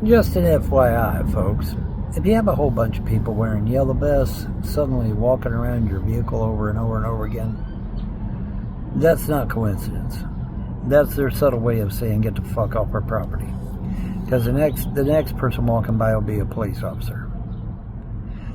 Just an FYI, folks. If you have a whole bunch of people wearing yellow vests suddenly walking around your vehicle over and over and over again, that's not coincidence. That's their subtle way of saying get the fuck off our property. Because the next person walking by will be a police officer.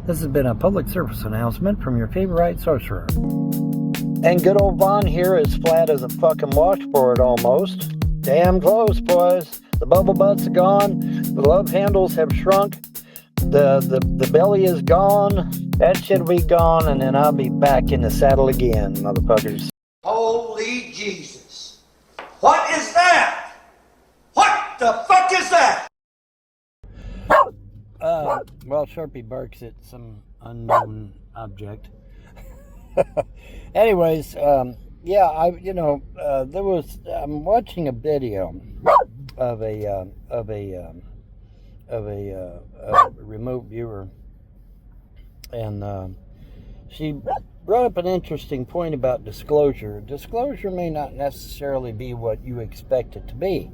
This has been a public service announcement from your favorite sorcerer. And good old Vaughn here is flat as a fucking washboard almost. Damn close, boys. The bubble butts are gone. The love handles have shrunk. The belly is gone. That shit will be gone, and then I'll be back in the saddle again, motherfuckers. Holy Jesus. What is that? What the fuck is that? Well, Sharpie barks at some unknown object. Anyways, yeah, I'm watching a video of a remote viewer, and she brought up an interesting point about disclosure. Disclosure may not necessarily be what you expect it to be.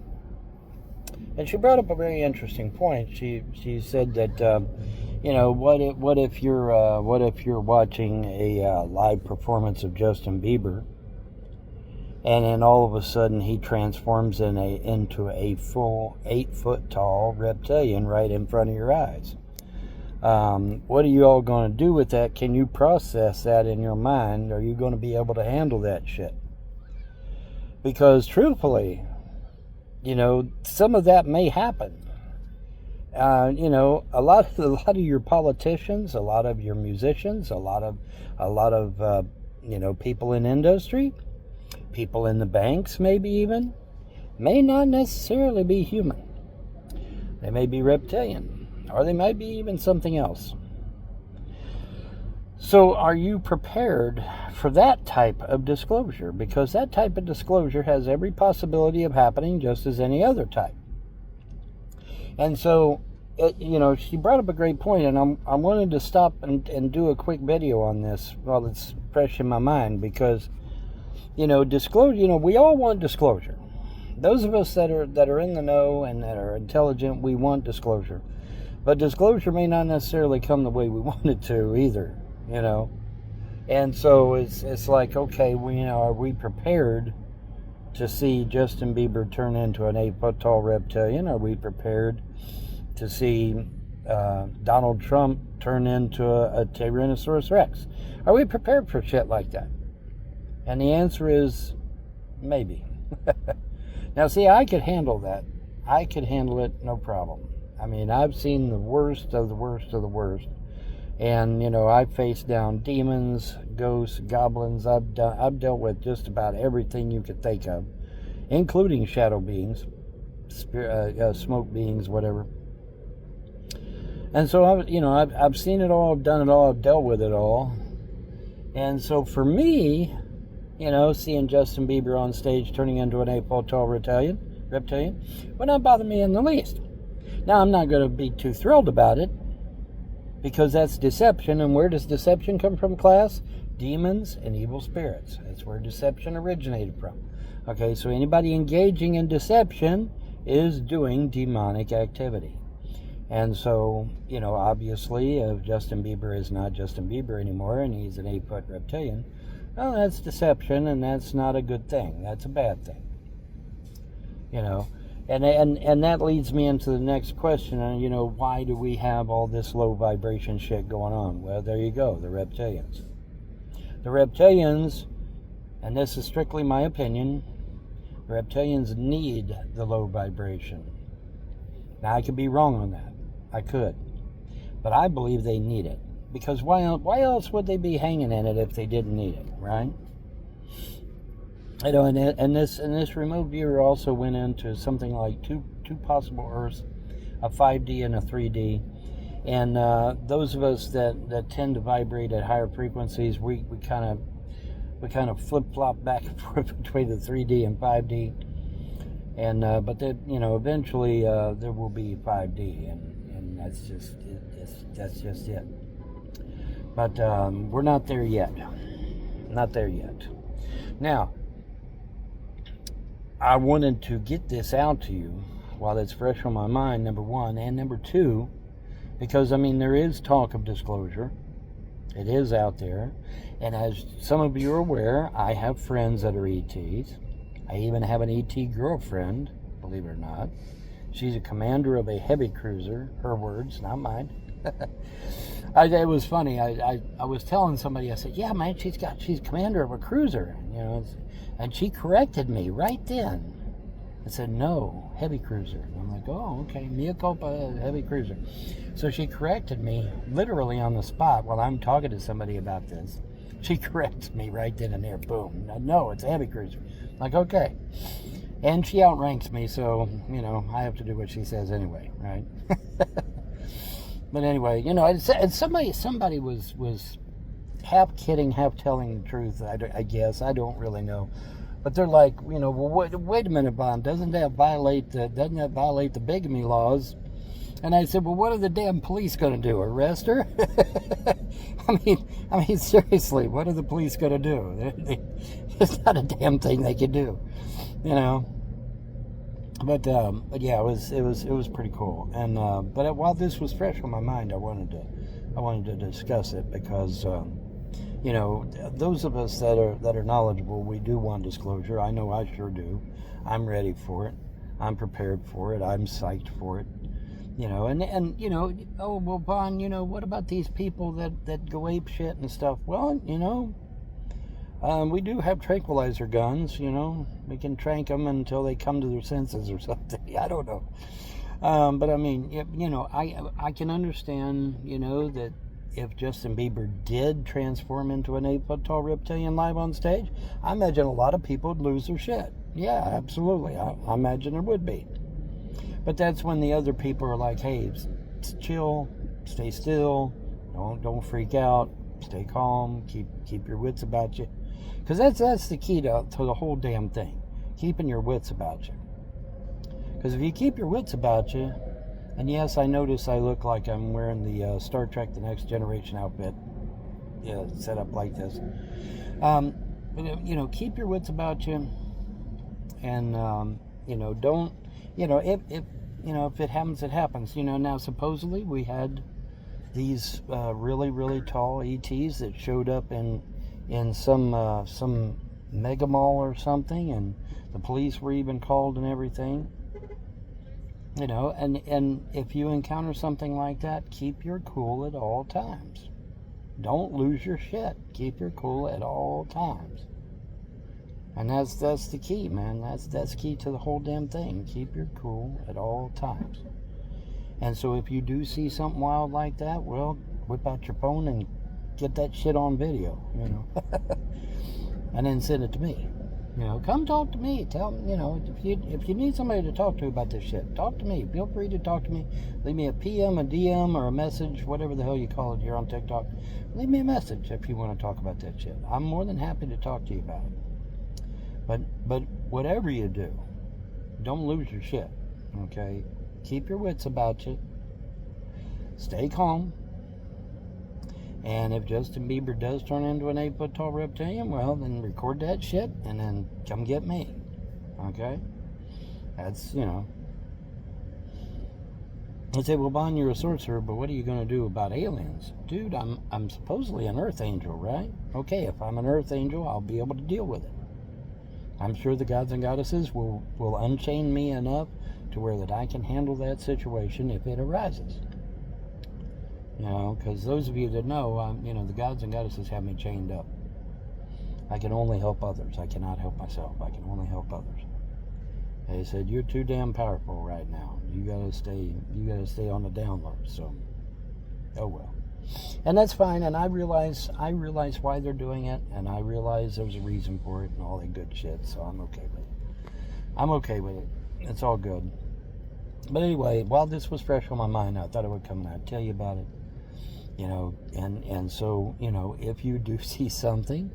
And she brought up a very interesting point. She said that what if you're watching a live performance of Justin Bieber, and then all of a sudden he transforms into a full 8-foot tall reptilian right in front of your eyes. What are you all going to do with that? Can you process that in your mind? Are you going to be able to handle that shit? Because truthfully, some of that may happen. A lot of your politicians, a lot of your musicians, a lot of people in industry, people in the banks, maybe even, may not necessarily be human. They may be reptilian, or they might be even something else. So are you prepared for that type of disclosure? Because that type of disclosure has every possibility of happening just as any other type. And so, she brought up a great point, and I wanted to stop and do a quick video on this while it's fresh in my mind, because, disclosure, we all want disclosure. Those of us that are in the know and that are intelligent, we want disclosure. But disclosure may not necessarily come the way we want it to either. And so it's like, okay, are we prepared to see Justin Bieber turn into an 8-foot tall reptilian? Are we prepared to see Donald Trump turn into a Tyrannosaurus Rex? Are we prepared for shit like that? And the answer is maybe. Now, see, I could handle that. I could handle it, no problem. I mean, I've seen the worst of the worst of the worst. And, I've faced down demons, ghosts, goblins. I've dealt with just about everything you could think of, including shadow beings, smoke beings, whatever. And so, I've seen it all, I've done it all, I've dealt with it all. And so for me, seeing Justin Bieber on stage turning into an 8-foot tall reptilian would not bother me in the least. Now, I'm not going to be too thrilled about it, because that's deception. And where does deception come from, class? Demons and evil spirits. That's where deception originated from. Okay, so anybody engaging in deception is doing demonic activity. And so, obviously, if Justin Bieber is not Justin Bieber anymore and he's an 8-foot reptilian, well, that's deception, and that's not a good thing. That's a bad thing. And that leads me into the next question. Why do we have all this low vibration shit going on? Well, there you go, the reptilians. The reptilians, and this is strictly my opinion, the reptilians need the low vibration. Now, I could be wrong on that. I could. But I believe they need it. Because why else would they be hanging in it if they didn't need it, right? And this remote viewer also went into something like two possible Earths, a 5D and a 3D. And those of us that tend to vibrate at higher frequencies, we kind of flip-flop back and forth between the 3D and 5D. And but then eventually there will be 5D, and that's just it. But we're not there yet. Not there yet. Now, I wanted to get this out to you while it's fresh on my mind, number one, and number two, because, I mean, there is talk of disclosure. It is out there. And as some of you are aware, I have friends that are ETs. I even have an ET girlfriend, believe it or not. She's a commander of a heavy cruiser. Her words, not mine. It was funny. I was telling somebody, I said, yeah, man, she's commander of a cruiser. You know, and she corrected me right then. I said, no, heavy cruiser. And I'm like, oh, okay, mea culpa, heavy cruiser. So she corrected me literally on the spot while I'm talking to somebody about this. She corrects me right then and there, boom. No, it's a heavy cruiser. I'm like, okay. And she outranks me, so, you know, I have to do what she says anyway, right? But anyway, you know, and somebody was half kidding, half telling the truth, I guess. I don't really know. But they're like, you know, well, wait a minute, Bond, doesn't that violate the bigamy laws? And I said, well, what are the damn police going to do? Arrest her? I mean, seriously, what are the police going to do? There's not a damn thing they can do, you know. But yeah, it was pretty cool. And but while this was fresh on my mind, I wanted to discuss it because. You know, those of us that are knowledgeable, we do want disclosure. I know I sure do. I'm ready for it. I'm prepared for it. I'm psyched for it. You know, and you know, oh, well, Bon, you know, what about these people that go ape shit and stuff? Well, you know, we do have tranquilizer guns, you know. We can trank them until they come to their senses or something. I don't know. But I mean, you know, I can understand, you know, that if Justin Bieber did transform into an 8-foot-tall reptilian live on stage, I imagine a lot of people would lose their shit. Yeah, absolutely. I imagine there would be. But that's when the other people are like, hey, chill, stay still, don't freak out, stay calm, keep your wits about you. Because that's the key to the whole damn thing, keeping your wits about you. Because if you keep your wits about you, and yes, I notice I look like I'm wearing the Star Trek The Next Generation outfit. Yeah, set up like this. But, you know, keep your wits about you. And, you know, don't, you know, if it happens, it happens. You know, now supposedly we had these really, really tall ETs that showed up in some mega mall or something. And the police were even called and everything. You know, and if you encounter something like that, keep your cool at all times. Don't lose your shit. Keep your cool at all times. And that's the key, man. That's key to the whole damn thing. Keep your cool at all times. And so if you do see something wild like that, well, whip out your phone and get that shit on video, you know. And then send it to me. You know, come talk to me. Tell me, you know, if you need somebody to talk to about this shit, talk to me. Feel free to talk to me. Leave me a PM, a DM, or a message, whatever the hell you call it here on TikTok. Leave me a message if you want to talk about that shit. I'm more than happy to talk to you about it. But whatever you do, don't lose your shit. Okay? Keep your wits about you. Stay calm. And if Justin Bieber does turn into an 8-foot-tall reptilian, well, then record that shit and then come get me. Okay? That's, you know. I say, well, Bon, you're a sorcerer, but what are you going to do about aliens? Dude, I'm supposedly an earth angel, right? Okay, if I'm an earth angel, I'll be able to deal with it. I'm sure the gods and goddesses will unchain me enough to where that I can handle that situation if it arises. You know, because those of you that know, you know, the gods and goddesses have me chained up. I can only help others. I cannot help myself. I can only help others. They said, you're too damn powerful right now. You gotta stay on the down low. So, oh well. And that's fine. And I realize why they're doing it. And I realize there's a reason for it and all that good shit. So I'm okay with it. I'm okay with it. It's all good. But anyway, while this was fresh on my mind, I thought I would come and I'd tell you about it. You know, and so, you know, if you do see something,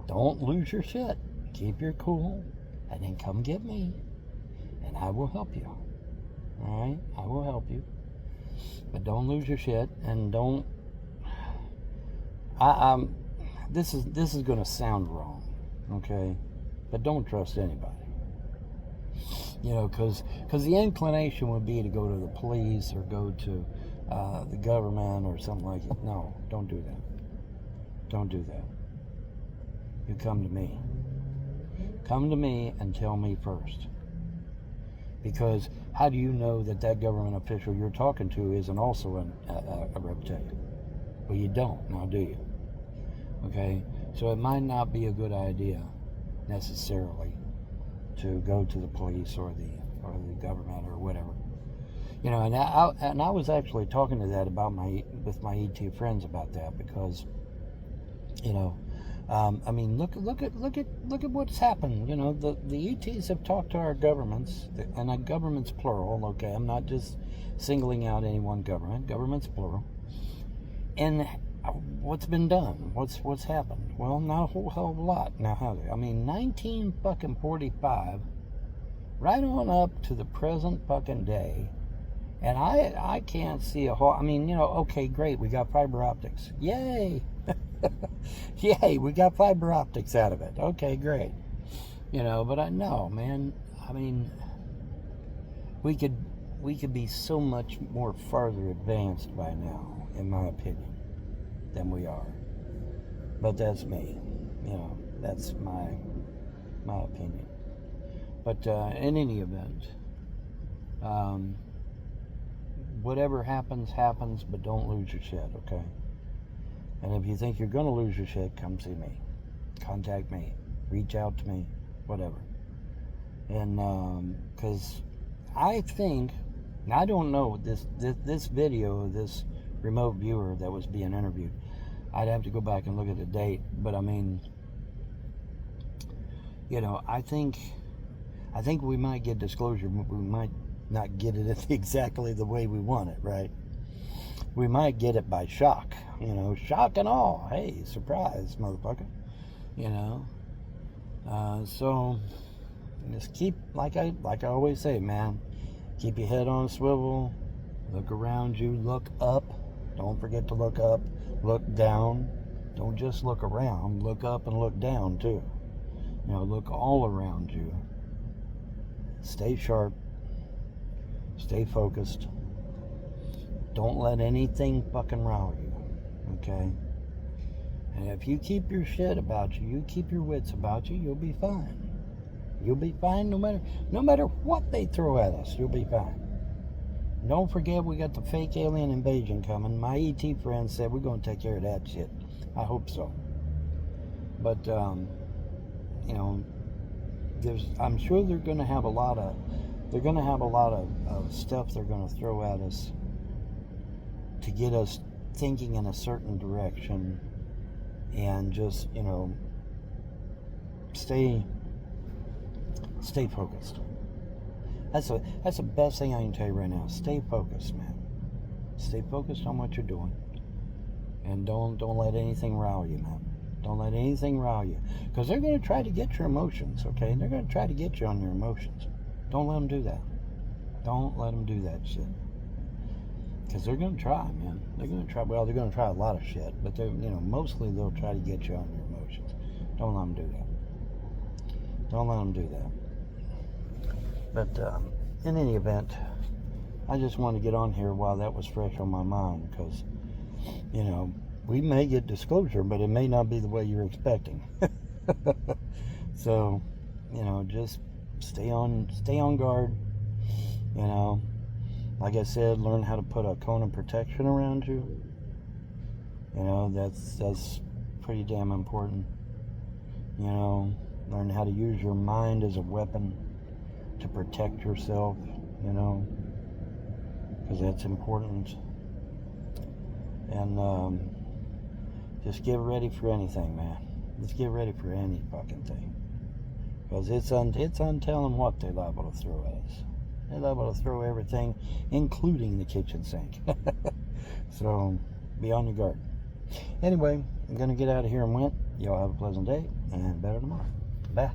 don't lose your shit. Keep your cool, and then come get me, and I will help you. All right? I will help you. But don't lose your shit, and don't... This is going to sound wrong, okay? But don't trust anybody. You know, because the inclination would be to go to the police or go to the government or something like that. No, don't do that. Don't do that. You come to me. Come to me and tell me first. Because how do you know that that government official you're talking to isn't also a reptilian? Well, you don't, now do you? Okay? So it might not be a good idea necessarily to go to the police or the government or whatever. You know, and I was actually talking to that with my ET friends about that, because, you know, I mean, look at what's happened. You know, the ETs have talked to our governments, and our government's plural. Okay, I'm not just singling out any one government. Government's plural. And what's been done? What's happened? Well, not a whole hell of a lot. Now, how? I mean, 1945, right on up to the present fucking day, and I can't see a whole. I mean, you know, okay, great, we got fiber optics. Yay! Yay, we got fiber optics out of it. Okay, great. You know, but I know, man. I mean, we could be so much more farther advanced by now, in my opinion, than we are. But that's me. You know, that's my opinion. But in any event, whatever happens, but don't lose your shit, okay? And if you think you're going to lose your shit, come see me. Contact me. Reach out to me. Whatever. And, because I think, I don't know, this video, this remote viewer that was being interviewed, I'd have to go back and look at the date, but I mean, you know, I think we might get disclosure, but we might not get it exactly the way we want it, right? We might get it by shock, you know, shock and awe. Hey, surprise, motherfucker, you know. So just keep, like I always say, man, keep your head on a swivel, look around you, look up. Don't forget to look up, look down. Don't just look around, look up and look down too. You know, look all around you. Stay sharp, stay focused. Don't let anything fucking rile you, okay? And if you keep your shit about you, you keep your wits about you, you'll be fine. You'll be fine no matter what they throw at us, you'll be fine. Don't forget, we got the fake alien invasion coming. My ET friend said we're going to take care of that shit. I hope so. But, you know, I'm sure they're going to have a lot of stuff they're going to throw at us to get us thinking in a certain direction, and just, you know, stay focused. That's the best thing I can tell you right now. Stay focused, man. Stay focused on what you're doing, and don't let anything rile you, man. Don't let anything rile you, because they're going to try to get your emotions. Okay, they're going to try to get you on your emotions. Don't let them do that. Don't let them do that shit. Because they're going to try, man. They're going to try. Well, they're going to try a lot of shit, but they're, you know, mostly they'll try to get you on your emotions. Don't let them do that. Don't let them do that. But in any event, I just want to get on here while that was fresh on my mind, because, you know, we may get disclosure, but it may not be the way you're expecting. So, you know, just stay on guard. You know, like I said, learn how to put a cone of protection around you. You know, that's pretty damn important. You know, learn how to use your mind as a weapon to protect yourself, you know, because that's important. And just get ready for anything, man. Just get ready for any fucking thing, because it's untelling what they're liable to throw at us. They're liable to throw everything, including the kitchen sink. So be on your guard. Anyway, I'm gonna get out of here and went. Y'all have a pleasant day, and better tomorrow. Bye.